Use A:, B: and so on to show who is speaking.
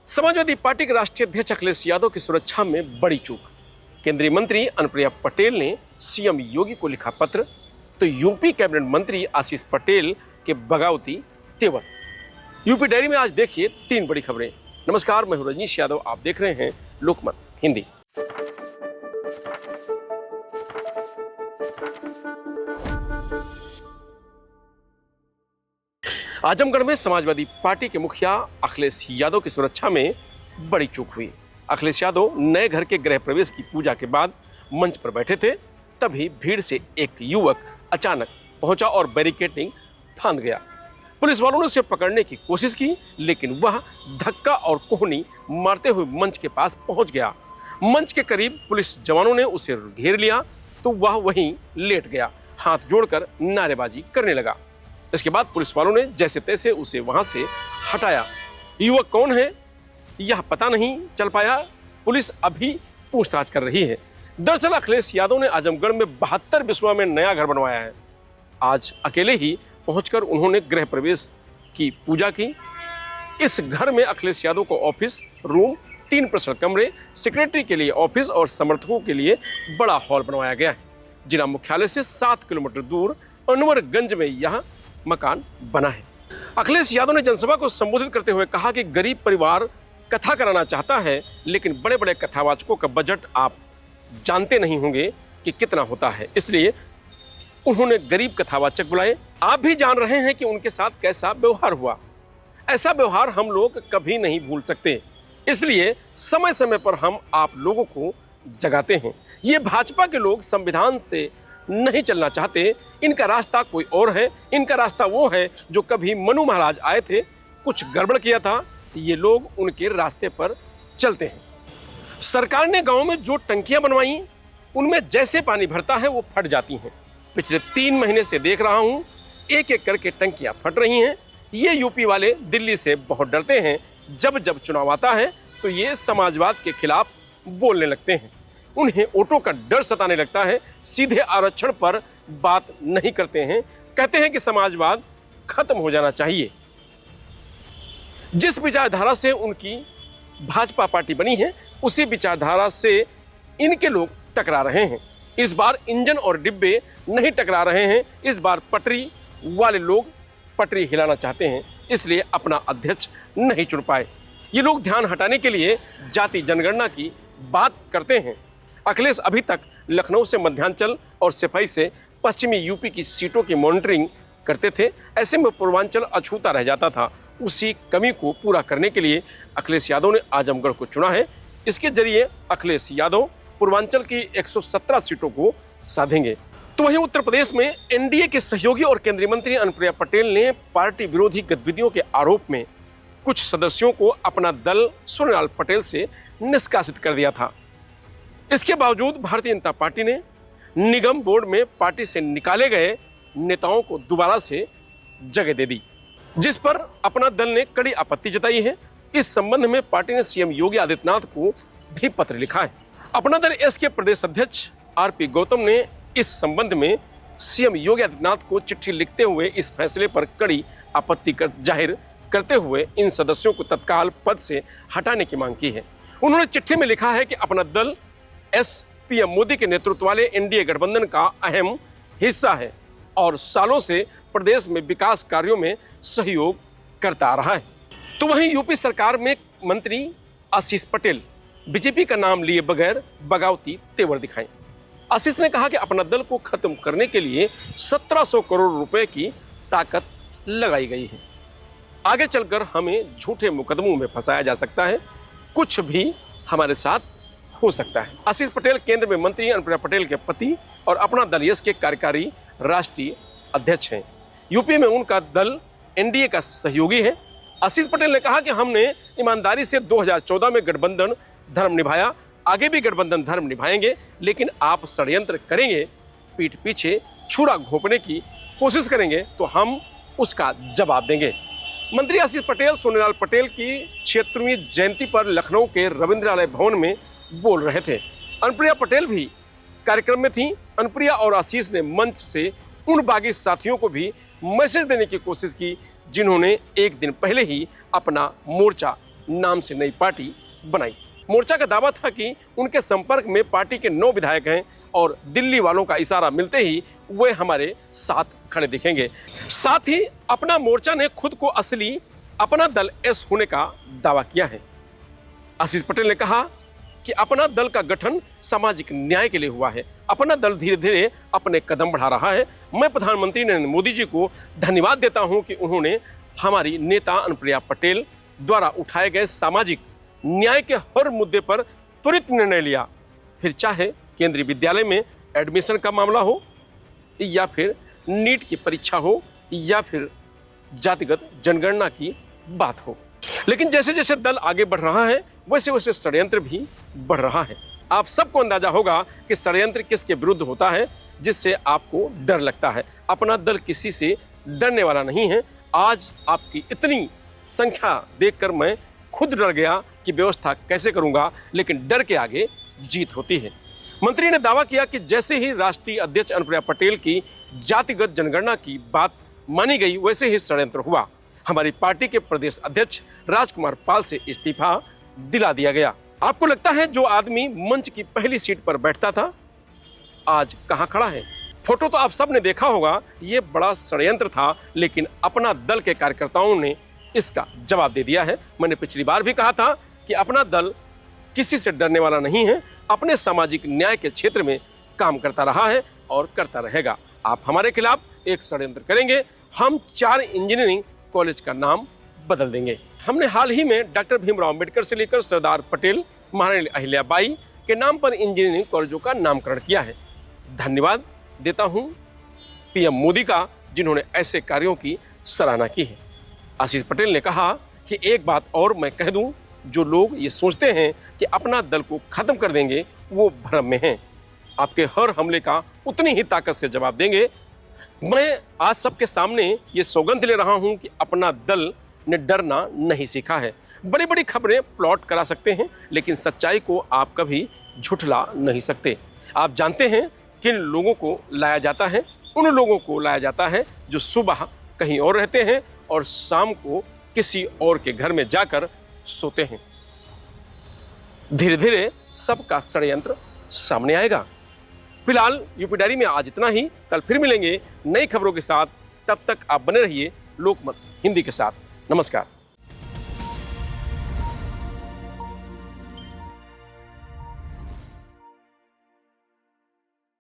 A: Samajwadi party के राष्ट्रीय अध्यक्ष अखिलेश यादव की सुरक्षा में बड़ी चूक। केंद्रीय मंत्री अनुप्रिया पटेल ने सीएम योगी को लिखा पत्र, तो यूपी कैबिनेट मंत्री आशीष पटेल के बगावती तेवर। यूपी डायरी में आज देखिए 3 बड़ी खबरें। नमस्कार, मैं हूं रजनीश यादव, आप देख रहे हैं लोकमत हिंदी। आजमगढ़ में समाजवादी पार्टी के मुखिया अखिलेश यादव की सुरक्षा में बड़ी चूक हुई। अखिलेश यादव नए घर के गृह प्रवेश की पूजा के बाद मंच पर बैठे थे, तभी भीड़ से एक युवक अचानक पहुंचा और बैरिकेडिंग फांद गया। पुलिस वालों ने उसे पकड़ने की कोशिश की, लेकिन वह धक्का और कोहनी मारते हुए मंच के पास पहुंच गया। मंच के करीब पुलिस जवानों ने उसे घेर लिया तो वह वहीं लेट गया, हाथ जोड़कर नारेबाजी करने लगा। इसके बाद पुलिस वालों ने जैसे तैसे उसे वहां से हटाया। युवक कौन है यह पता नहीं चल पाया। पुलिस अभी पूछताछ कर रही है। दरअसल अखिलेश यादव ने आजमगढ़ में 72 बिस्वा में नया घर बनवाया है। आज अकेले ही पहुंचकर उन्होंने गृह प्रवेश की पूजा की। इस घर में अखिलेश यादव को ऑफिस रूम, 3 पर्सनल कमरे, सेक्रेटरी के लिए ऑफिस और समर्थकों के लिए बड़ा हॉल बनवाया गया है। जिला मुख्यालय से 7 किलोमीटर दूर अनवरगंज में यह मकान बना है। अखिलेश यादव ने जनसभा को संबोधित करते हुए कहा कि गरीब परिवार कथा कराना चाहता है, लेकिन बड़े बड़े कथावाचकों का बजट आप जानते नहीं होंगे कि कितना होता है, इसलिए उन्होंने गरीब कथावाचक बुलाए। आप भी जान रहे हैं कि उनके साथ कैसा व्यवहार हुआ। ऐसा व्यवहार हम लोग कभी नहीं भूल सकते, इसलिए समय समय पर हम आप लोगों को जगाते हैं। ये भाजपा के लोग संविधान से नहीं चलना चाहते, इनका रास्ता कोई और है। इनका रास्ता वो है जो कभी मनु महाराज आए थे, कुछ गड़बड़ किया था, ये लोग उनके रास्ते पर चलते हैं। सरकार ने गांव में जो टंकियां बनवाई, उनमें जैसे पानी भरता है वो फट जाती हैं। पिछले 3 महीने से देख रहा हूं, एक एक करके टंकियां फट रही हैं। ये यूपी वाले दिल्ली से बहुत डरते हैं। जब जब चुनाव आता है तो ये समाजवाद के खिलाफ बोलने लगते हैं। उन्हें वोटों का डर सताने लगता है। सीधे आरक्षण पर बात नहीं करते हैं, कहते हैं कि समाजवाद खत्म हो जाना चाहिए। जिस विचारधारा से उनकी भाजपा पार्टी बनी है, उसी विचारधारा से इनके लोग टकरा रहे हैं। इस बार इंजन और डिब्बे नहीं टकरा रहे हैं, इस बार पटरी वाले लोग पटरी हिलाना चाहते हैं, इसलिए अपना अध्यक्ष नहीं चुन पाए। ये लोग ध्यान हटाने के लिए जाति जनगणना की बात करते हैं। अखिलेश अभी तक लखनऊ से मध्यांचल और सिपाही से पश्चिमी यूपी की सीटों की मॉनिटरिंग करते थे। ऐसे में पूर्वांचल अछूता रह जाता था। उसी कमी को पूरा करने के लिए अखिलेश यादव ने आजमगढ़ को चुना है। इसके जरिए अखिलेश यादव पूर्वांचल की 117 सीटों को साधेंगे। तो वहीं उत्तर प्रदेश में एनडीए के सहयोगी और केंद्रीय मंत्री अनुप्रिया पटेल ने पार्टी विरोधी गतिविधियों के आरोप में कुछ सदस्यों को अपना दल सोनीलाल पटेल से निष्कासित कर दिया था। इसके बावजूद भारतीय जनता पार्टी ने निगम बोर्ड में पार्टी से निकाले गए नेताओं को दोबारा से जगह दे दी, जिस पर अपना दल ने कड़ी आपत्ति जताई है। इस संबंध में पार्टी ने सीएम योगी आदित्यनाथ को भी पत्र लिखा है। अपना दल एस के प्रदेश अध्यक्ष आरपी गौतम ने इस संबंध में सीएम योगी आदित्यनाथ को चिट्ठी लिखते हुए इस फैसले पर कड़ी आपत्ति जाहिर करते हुए इन सदस्यों को तत्काल पद से हटाने की मांग की है। उन्होंने चिट्ठी में लिखा है कि अपना दल पीएम मोदी के नेतृत्व वाले एनडीए गठबंधन का अहम हिस्सा है और सालों से प्रदेश में विकास कार्यों में सहयोग करता आ रहा है। तो वहीं यूपी सरकार में मंत्री आशीष पटेल बीजेपी का नाम लिए बगैर बगावती तेवर दिखाएं। आशीष ने कहा कि अपना दल को खत्म करने के लिए 1700 करोड़ रुपए की ताकत लगाई गई है। आगे चलकर हमें झूठे मुकदमों में फंसाया जा सकता है, कुछ भी हमारे साथ हो सकता है। आशीष पटेल केंद्र में मंत्री अनुप्रिया पटेल के पति और अपना दल यस के कार्यकारी राष्ट्रीय अध्यक्ष हैं। यूपी में उनका दल एनडीए का सहयोगी है। आशीष पटेल ने कहा कि हमने ईमानदारी से 2014 में गठबंधन धर्म निभाया, आगे भी गठबंधन धर्म निभाएंगे, लेकिन आप षड्यंत्र करेंगे, पीठ पीछे छुरा घोंपने की कोशिश करेंगे तो हम उसका जवाब देंगे। मंत्री आशीष पटेल सोनीलाल पटेल की 76वीं जयंती पर लखनऊ के रविंद्रालय भवन में बोल रहे थे। अनुप्रिया पटेल भी कार्यक्रम में थी। अनुप्रिया और आशीष ने मंच से उन बागी साथियों को भी मैसेज देने की कोशिश की जिन्होंने एक दिन पहले ही अपना मोर्चा नाम से नई पार्टी बनाई। मोर्चा का दावा था कि उनके संपर्क में पार्टी के 9 विधायक हैं और दिल्ली वालों का इशारा मिलते ही वे हमारे साथ खड़े दिखेंगे। साथ ही अपना मोर्चा ने खुद को असली अपना दल एस होने का दावा किया है। आशीष पटेल ने कहा कि अपना दल का गठन सामाजिक न्याय के लिए हुआ है। अपना दल धीरे धीरे अपने कदम बढ़ा रहा है। मैं प्रधानमंत्री नरेंद्र मोदी जी को धन्यवाद देता हूं कि उन्होंने हमारी नेता अनुप्रिया पटेल द्वारा उठाए गए सामाजिक न्याय के हर मुद्दे पर त्वरित निर्णय लिया, फिर चाहे केंद्रीय विद्यालय में एडमिशन का मामला हो या फिर नीट की परीक्षा हो या फिर जातिगत जनगणना की बात हो। लेकिन जैसे जैसे दल आगे बढ़ रहा है वैसे वैसे षड्यंत्र भी बढ़ रहा है। आप सबको अंदाजा होगा कि षड्यंत्र किसके विरुद्ध होता है जिससे आपको डर लगता है। अपना दल किसी से डरने वाला नहीं है। आज आपकी इतनी संख्या देखकर मैं खुद डर गया कि व्यवस्था कैसे करूंगा, लेकिन डर के आगे जीत होती है। मंत्री ने दावा किया कि जैसे ही राष्ट्रीय अध्यक्ष अनुप्रिया पटेल की जातिगत जनगणना की बात मानी गई वैसे ही षड्यंत्र हुआ। हमारी पार्टी के प्रदेश अध्यक्ष राजकुमार पाल से इस्तीफा दिला दिया गया। आपको लगता है जो आदमी मंच की पहली सीट पर बैठता था आज कहां खड़ा है? फोटो तो आप सब ने देखा होगा। ये बड़ा षड्यंत्र था, लेकिन अपना दल के कार्यकर्ताओं ने इसका जवाब दे दिया है। मैंने पिछली बार भी कहा था कि अपना दल किसी से डरने वाला नहीं है, अपने सामाजिक न्याय के क्षेत्र में काम करता रहा है और करता रहेगा। आप हमारे खिलाफ एक षड्यंत्र करेंगे, हम 4 इंजीनियरिंग कॉलेज का नाम बदल देंगे। हमने हाल ही में डॉक्टर भीमराव अंबेडकर से लेकर सरदार पटेल, महारानी अहिल्याबाई के नाम पर इंजीनियरिंग कॉलेजों का नामकरण किया है। धन्यवाद देता हूं पीएम मोदी का, जिन्होंने ऐसे कार्यों की सराहना की है। आशीष पटेल ने कहा कि एक बात और मैं कह दूं, जो लोग ये सोचते हैं कि अपना दल को खत्म कर देंगे वो भ्रम में हैं। आपके हर हमले का उतनी ही ताकत से जवाब देंगे। मैं आज सबके सामने ये सौगंध ले रहा हूं कि अपना दल ने डरना नहीं सीखा है। बड़ी बड़ी खबरें प्लॉट करा सकते हैं, लेकिन सच्चाई को आप कभी झुठला नहीं सकते। आप जानते हैं किन लोगों को लाया जाता है? उन लोगों को लाया जाता है जो सुबह कहीं और रहते हैं और शाम को किसी और के घर में जाकर सोते हैं। धीरे धीरे सबका षड्यंत्र सामने आएगा। फिलहाल यूपी डायरी में आज इतना ही। कल फिर मिलेंगे नई खबरों के साथ। तब तक आप बने रहिए लोकमत हिंदी के साथ। नमस्कार।